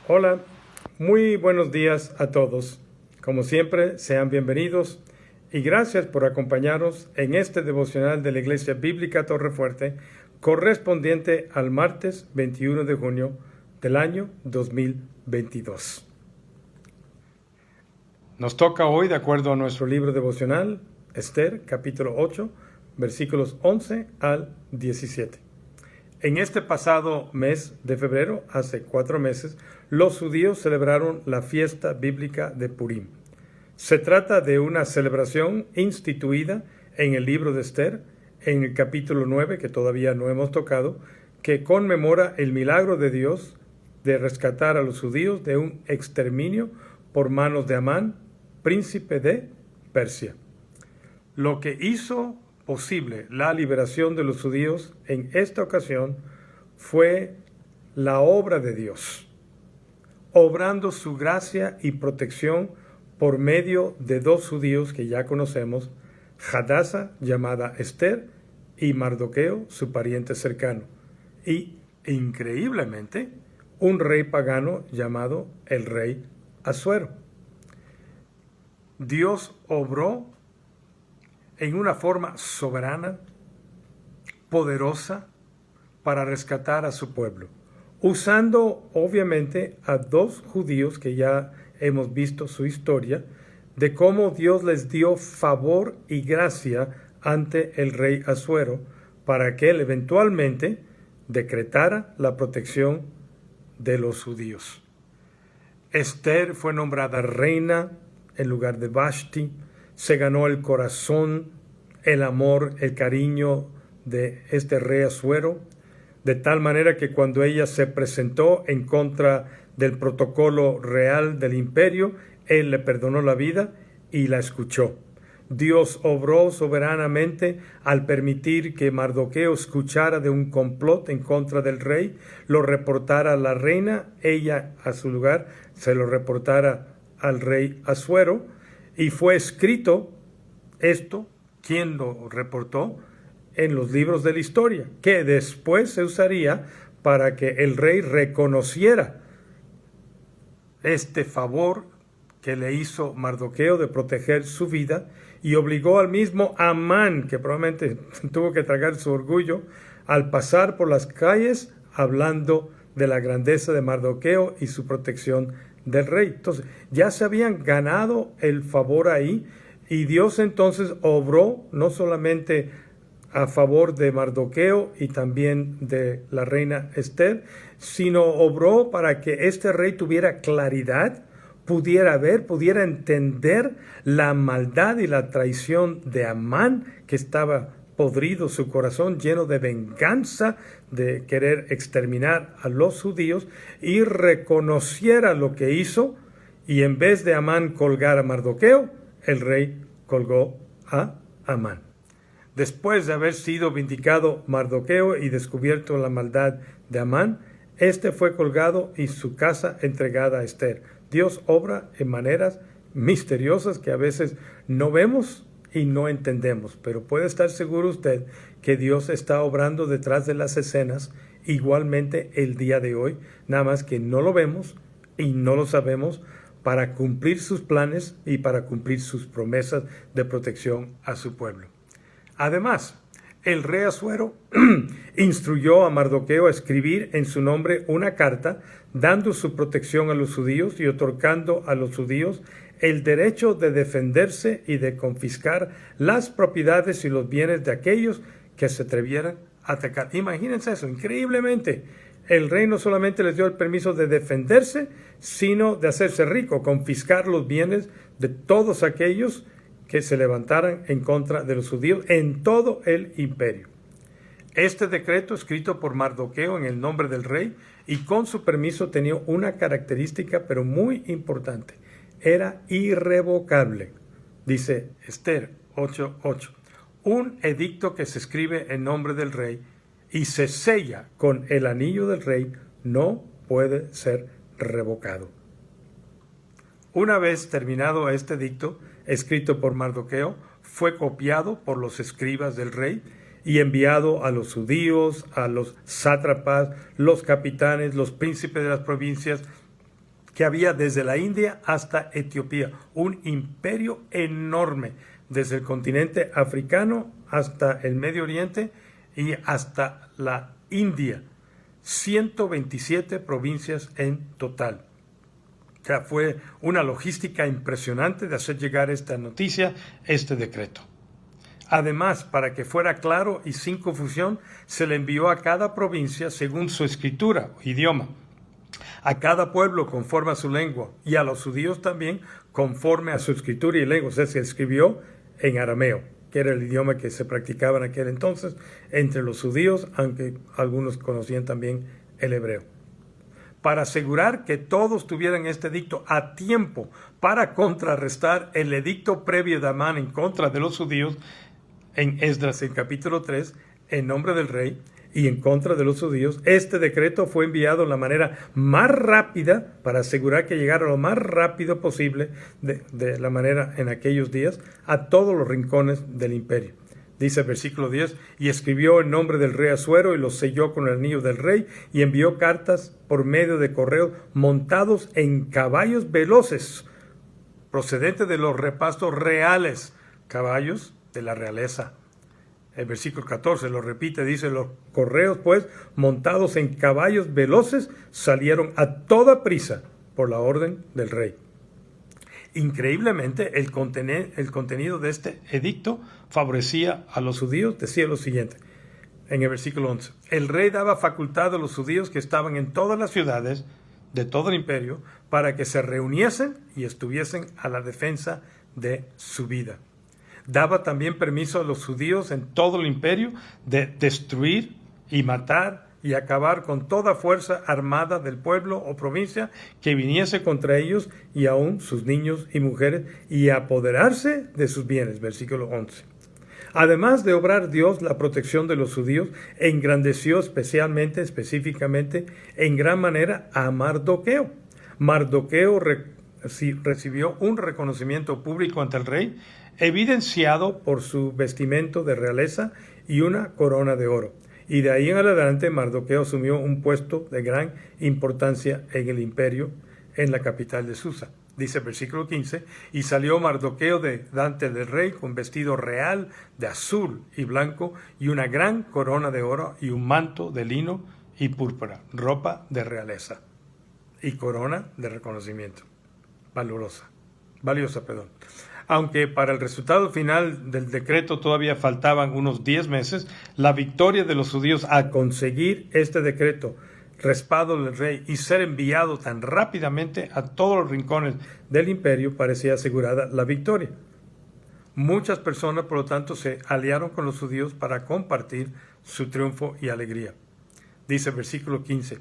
Hola, muy buenos días a todos. Como siempre, sean bienvenidos y gracias por acompañarnos en este devocional de la Iglesia Bíblica Torrefuerte, correspondiente al martes 21 de junio del año 2022. Nos toca hoy, de acuerdo a nuestro libro devocional, Esther, capítulo 8, versículos 11 al 17. En este pasado mes de febrero, hace 4 meses, los judíos celebraron la fiesta bíblica de Purim. Se trata de una celebración instituida en el libro de Esther, en el capítulo 9, que todavía no hemos tocado, que conmemora el milagro de Dios de rescatar a los judíos de un exterminio por manos de Amán, príncipe de Persia. Lo que hizo posible la liberación de los judíos en esta ocasión fue la obra de Dios, obrando su gracia y protección por medio de 2 judíos que ya conocemos, Hadasa, llamada Esther, y Mardoqueo, su pariente cercano, y, increíblemente, un rey pagano llamado el rey Asuero. Dios obró en una forma soberana, poderosa, para rescatar a su pueblo, usando obviamente a 2 judíos que ya hemos visto su historia, de cómo Dios les dio favor y gracia ante el rey Asuero, para que él eventualmente decretara la protección de los judíos. Esther fue nombrada reina en lugar de Vashti, se ganó el corazón, el amor, el cariño de este rey Asuero, de tal manera que cuando ella se presentó en contra del protocolo real del imperio, él le perdonó la vida y la escuchó. Dios obró soberanamente al permitir que Mardoqueo escuchara de un complot en contra del rey, lo reportara a la reina, ella a su lugar se lo reportara al rey Asuero, y fue escrito esto, ¿quién lo reportó? En los libros de la historia, que después se usaría para que el rey reconociera este favor que le hizo Mardoqueo de proteger su vida, y obligó al mismo Amán, que probablemente tuvo que tragar su orgullo, al pasar por las calles hablando de la grandeza de Mardoqueo y su protección del rey. Entonces, ya se habían ganado el favor ahí, y Dios entonces obró no solamente a favor de Mardoqueo y también de la reina Esther, sino obró para que este rey tuviera claridad, pudiera ver, pudiera entender la maldad y la traición de Amán, que estaba podrido su corazón, lleno de venganza, de querer exterminar a los judíos, y reconociera lo que hizo, y en vez de Amán colgar a Mardoqueo, el rey colgó a Amán. Después de haber sido vindicado Mardoqueo y descubierto la maldad de Amán, este fue colgado y su casa entregada a Esther. Dios obra en maneras misteriosas que a veces no vemos y no entendemos, pero puede estar seguro usted que Dios está obrando detrás de las escenas igualmente el día de hoy, nada más que no lo vemos y no lo sabemos, para cumplir sus planes y para cumplir sus promesas de protección a su pueblo. Además, el rey Asuero instruyó a Mardoqueo a escribir en su nombre una carta dando su protección a los judíos y otorgando a los judíos el derecho de defenderse y de confiscar las propiedades y los bienes de aquellos que se atrevieran a atacar. Imagínense eso, increíblemente. El rey no solamente les dio el permiso de defenderse, sino de hacerse rico, confiscar los bienes de todos aquellos que se levantaran en contra de los judíos en todo el imperio. Este decreto, escrito por Mardoqueo en el nombre del rey y con su permiso, tenía una característica pero muy importante: era irrevocable. Dice Esther 8:8, un edicto que se escribe en nombre del rey y se sella con el anillo del rey no puede ser revocado. Una vez terminado este edicto, escrito por Mardoqueo, fue copiado por los escribas del rey y enviado a los judíos, a los sátrapas, los capitanes, los príncipes de las provincias, que había desde la India hasta Etiopía, un imperio enorme, desde el continente africano hasta el Medio Oriente y hasta la India. 127 provincias en total. O sea, fue una logística impresionante de hacer llegar esta noticia, este decreto. Además, para que fuera claro y sin confusión, se le envió a cada provincia según su escritura o idioma, a cada pueblo conforme a su lengua y a los judíos también conforme a su escritura y lengua. O sea, se escribió en arameo, que era el idioma que se practicaba en aquel entonces entre los judíos, aunque algunos conocían también el hebreo. Para asegurar que todos tuvieran este edicto a tiempo para contrarrestar el edicto previo de Amán en contra de los judíos, en Esdras, en capítulo 3, en nombre del rey y en contra de los judíos, este decreto fue enviado de la manera más rápida para asegurar que llegara lo más rápido posible de la manera en aquellos días a todos los rincones del imperio. Dice el versículo 10, y escribió en nombre del rey Asuero y lo selló con el anillo del rey y envió cartas por medio de correos montados en caballos veloces, procedentes de los repastos reales, caballos de la realeza. El versículo 14 lo repite, dice, los correos pues montados en caballos veloces salieron a toda prisa por la orden del rey. Increíblemente, el contenido de este edicto favorecía a los judíos. Decía lo siguiente, en el versículo 11. El rey daba facultad a los judíos que estaban en todas las ciudades de todo el imperio para que se reuniesen y estuviesen a la defensa de su vida. Daba también permiso a los judíos en todo el imperio de destruir y matar y acabar con toda fuerza armada del pueblo o provincia que viniese contra ellos y aún sus niños y mujeres y apoderarse de sus bienes. Versículo 11. Además de obrar Dios la protección de los judíos, engrandeció específicamente, en gran manera a Mardoqueo. Mardoqueo recibió un reconocimiento público ante el rey, evidenciado por su vestimento de realeza y una corona de oro. Y de ahí en adelante Mardoqueo asumió un puesto de gran importancia en el imperio, en la capital de Susa. Dice el versículo 15, y salió Mardoqueo delante del rey con vestido real de azul y blanco y una gran corona de oro y un manto de lino y púrpura, ropa de realeza y corona de reconocimiento. Valiosa. Aunque para el resultado final del decreto todavía faltaban unos 10 meses, la victoria de los judíos a conseguir este decreto, respaldo del rey y ser enviado tan rápidamente a todos los rincones del imperio parecía asegurada la victoria. Muchas personas, por lo tanto, se aliaron con los judíos para compartir su triunfo y alegría. Dice el versículo 15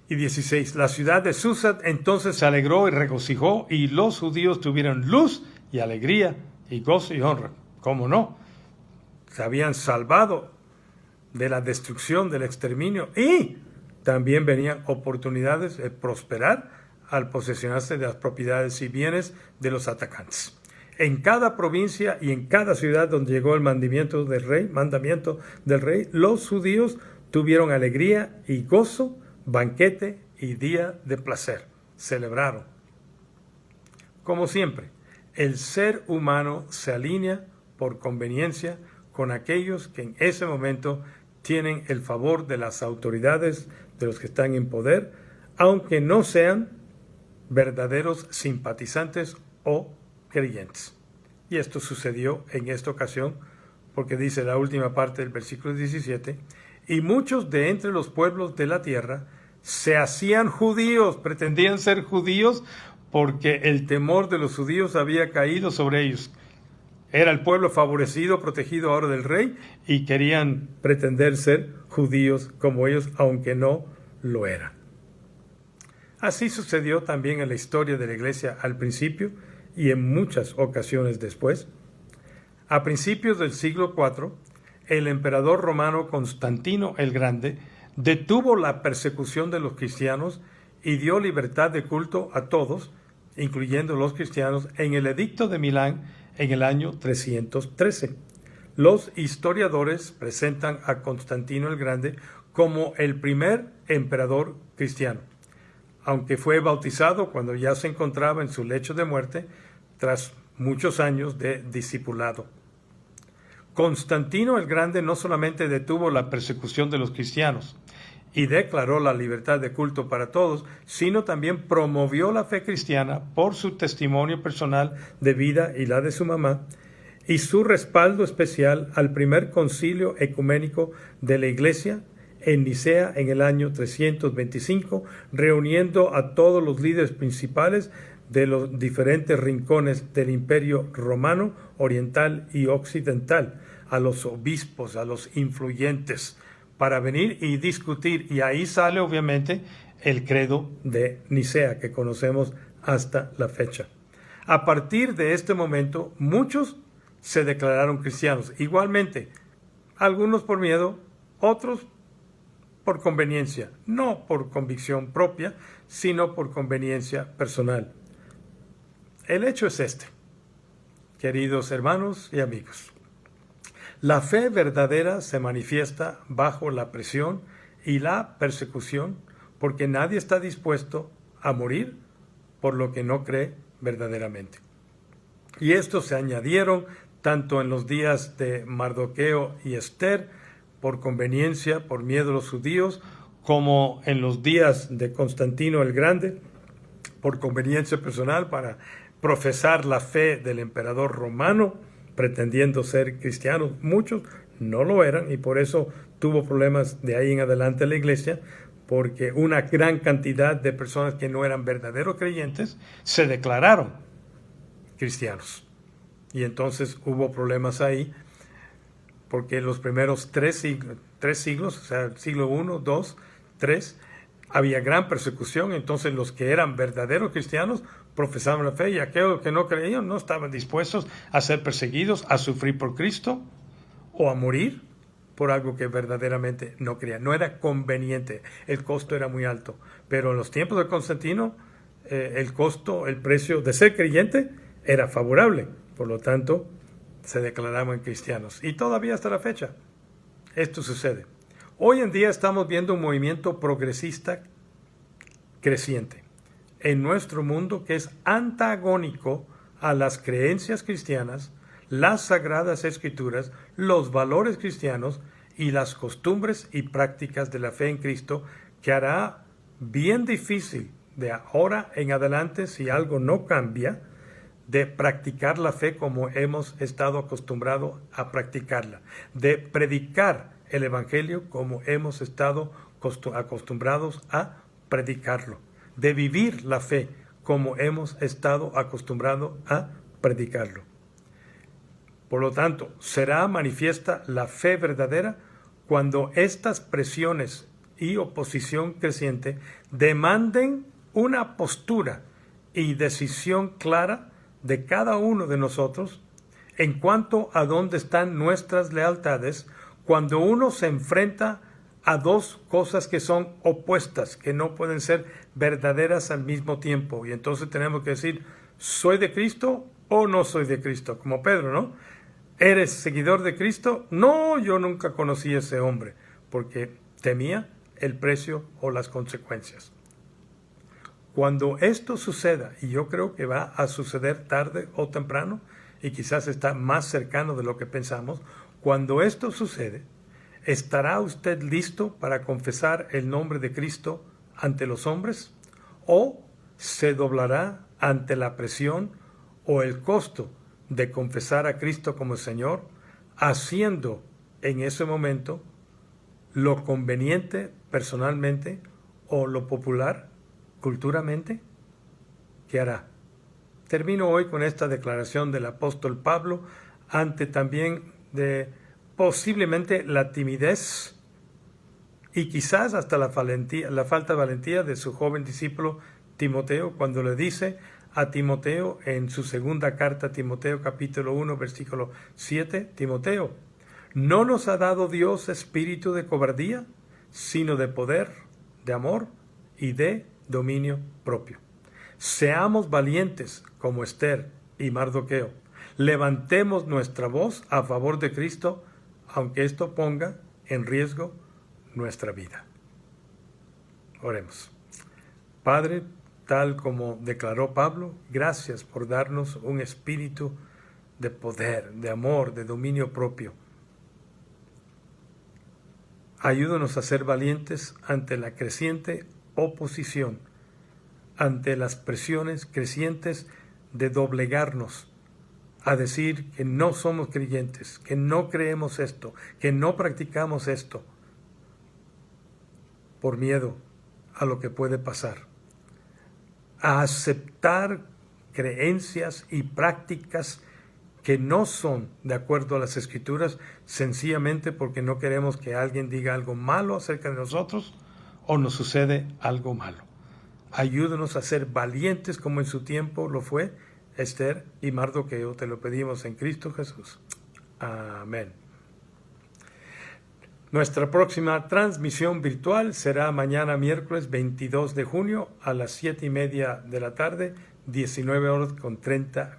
y 16, la ciudad de Susa entonces se alegró y regocijó y los judíos tuvieron luz y alegría y gozo y honra. ¿Cómo no? Se habían salvado de la destrucción, del exterminio, y también venían oportunidades de prosperar al posesionarse de las propiedades y bienes de los atacantes. En cada provincia y en cada ciudad donde llegó el mandamiento del rey, los judíos tuvieron alegría y gozo, banquete y día de placer. Celebraron. Como siempre, el ser humano se alinea por conveniencia con aquellos que en ese momento tienen el favor de las autoridades, de los que están en poder, aunque no sean verdaderos simpatizantes o creyentes. Y esto sucedió en esta ocasión, porque dice la última parte del versículo 17, y muchos de entre los pueblos de la tierra se hacían judíos, pretendían ser judíos, porque el temor de los judíos había caído sobre ellos. Era el pueblo favorecido, protegido ahora del rey, y querían pretender ser judíos como ellos, aunque no lo eran. Así sucedió también en la historia de la iglesia al principio y en muchas ocasiones después. A principios del siglo IV, el emperador romano Constantino el Grande detuvo la persecución de los cristianos y dio libertad de culto a todos, incluyendo los cristianos, en el Edicto de Milán en el año 313. Los historiadores presentan a Constantino el Grande como el primer emperador cristiano. aunque fue bautizado cuando ya se encontraba en su lecho de muerte, tras muchos años de discipulado. Constantino el Grande no solamente detuvo la persecución de los cristianos y declaró la libertad de culto para todos, sino también promovió la fe cristiana por su testimonio personal de vida y la de su mamá, y su respaldo especial al primer concilio ecuménico de la Iglesia en Nicea en el año 325, reuniendo a todos los líderes principales de los diferentes rincones del Imperio Romano, oriental y occidental, a los obispos, a los influyentes, para venir y discutir. Y ahí sale obviamente el credo de Nicea que conocemos hasta la fecha. A partir de este momento, muchos se declararon cristianos. Igualmente, algunos por miedo, otros por conveniencia, no por convicción propia, sino por conveniencia personal. El hecho es este, queridos hermanos y amigos. La fe verdadera se manifiesta bajo la presión y la persecución, porque nadie está dispuesto a morir por lo que no cree verdaderamente. Y estos se añadieron tanto en los días de Mardoqueo y Esther, por conveniencia, por miedo a los judíos, como en los días de Constantino el Grande, por conveniencia personal para profesar la fe del emperador romano, pretendiendo ser cristianos. Muchos no lo eran y por eso tuvo problemas de ahí en adelante la iglesia, porque una gran cantidad de personas que no eran verdaderos creyentes se declararon cristianos. Y entonces hubo problemas ahí, porque los primeros tres siglos, o sea, el siglo I, II, III, había gran persecución. Entonces los que eran verdaderos cristianos profesaban la fe, y aquellos que no creían no estaban dispuestos a ser perseguidos, a sufrir por Cristo o a morir por algo que verdaderamente no creían. No era conveniente, el costo era muy alto. Pero en los tiempos de Constantino, el costo, el precio de ser creyente era favorable. Por lo tanto, se declaraban cristianos. Y todavía hasta la fecha esto sucede. Hoy en día estamos viendo un movimiento progresista creciente en nuestro mundo que es antagónico a las creencias cristianas, las sagradas escrituras, los valores cristianos y las costumbres y prácticas de la fe en Cristo, que hará bien difícil de ahora en adelante, si algo no cambia, de practicar la fe como hemos estado acostumbrados a practicarla, de predicar el Evangelio como hemos estado acostumbrados a predicarlo, de vivir la fe como hemos estado acostumbrados a predicarlo. Por lo tanto, será manifiesta la fe verdadera cuando estas presiones y oposición creciente demanden una postura y decisión clara de cada uno de nosotros en cuanto a dónde están nuestras lealtades, cuando uno se enfrenta a dos cosas que son opuestas, que no pueden ser verdaderas al mismo tiempo. Y entonces tenemos que decir, ¿soy de Cristo o no soy de Cristo? Como Pedro, ¿no? ¿Eres seguidor de Cristo? No, yo nunca conocí a ese hombre, porque temía el precio o las consecuencias. Cuando esto suceda, y yo creo que va a suceder tarde o temprano, y quizás está más cercano de lo que pensamos, cuando esto sucede, ¿estará usted listo para confesar el nombre de Cristo ante los hombres? ¿O se doblará ante la presión o el costo de confesar a Cristo como Señor, haciendo en ese momento lo conveniente personalmente o lo popular culturalmente? ¿Qué hará? Termino hoy con esta declaración del apóstol Pablo ante también de posiblemente la timidez y quizás hasta la falta de valentía de su joven discípulo Timoteo, cuando le dice a Timoteo en su segunda carta a Timoteo capítulo 1 versículo 7, Timoteo, ¿no nos ha dado Dios espíritu de cobardía, sino de poder, de amor y de dominio propio? Seamos valientes como Esther y Mardoqueo. Levantemos nuestra voz a favor de Cristo, aunque esto ponga en riesgo nuestra vida. Oremos. Padre, tal como declaró Pablo, gracias por darnos un espíritu de poder, de amor, de dominio propio. Ayúdanos a ser valientes ante la creciente oposición, ante las presiones crecientes de doblegarnos, a decir que no somos creyentes, que no creemos esto, que no practicamos esto, por miedo a lo que puede pasar, a aceptar creencias y prácticas que no son de acuerdo a las Escrituras, sencillamente porque no queremos que alguien diga algo malo acerca de nosotros o nos sucede algo malo. Ayúdanos a ser valientes como en su tiempo lo fue Esther y Mardoqueo. Te lo pedimos en Cristo Jesús. Amén. Nuestra próxima transmisión virtual será mañana miércoles 22 de junio a las 7:30 de la tarde, 19:30.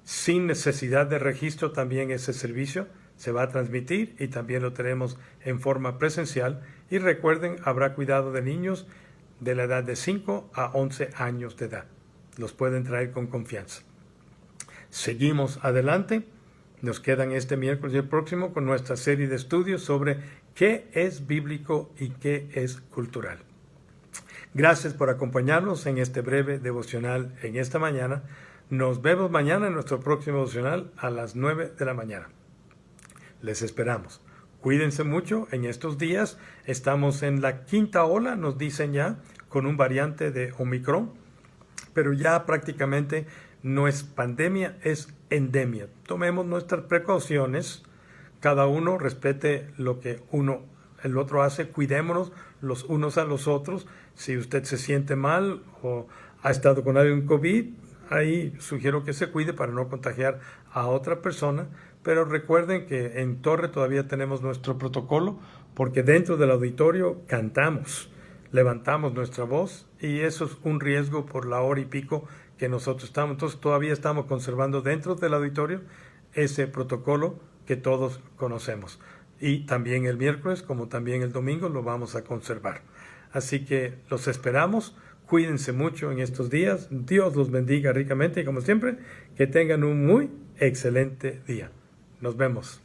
Sin necesidad de registro también ese servicio se va a transmitir y también lo tenemos en forma presencial. Y recuerden, habrá cuidado de niños de la edad de 5 a 11 años de edad. Los pueden traer con confianza. Seguimos adelante. Nos quedan este miércoles y el próximo con nuestra serie de estudios sobre qué es bíblico y qué es cultural. Gracias por acompañarnos en este breve devocional en esta mañana. Nos vemos mañana en nuestro próximo devocional a las 9 de la mañana. Les esperamos. Cuídense mucho en estos días. Estamos en la quinta ola, nos dicen ya, con un variante de Omicron, pero ya prácticamente no es pandemia, es endemia. Tomemos nuestras precauciones, cada uno respete lo que el otro hace, cuidémonos los unos a los otros. Si usted se siente mal o ha estado con alguien COVID, ahí sugiero que se cuide para no contagiar a otra persona, pero recuerden que en Torre todavía tenemos nuestro protocolo, porque dentro del auditorio cantamos, levantamos nuestra voz y eso es un riesgo por la hora y pico que nosotros estamos. Entonces todavía estamos conservando dentro del auditorio ese protocolo que todos conocemos. Y también el miércoles, como también el domingo, lo vamos a conservar. Así que los esperamos. Cuídense mucho en estos días. Dios los bendiga ricamente y como siempre, que tengan un muy excelente día. Nos vemos.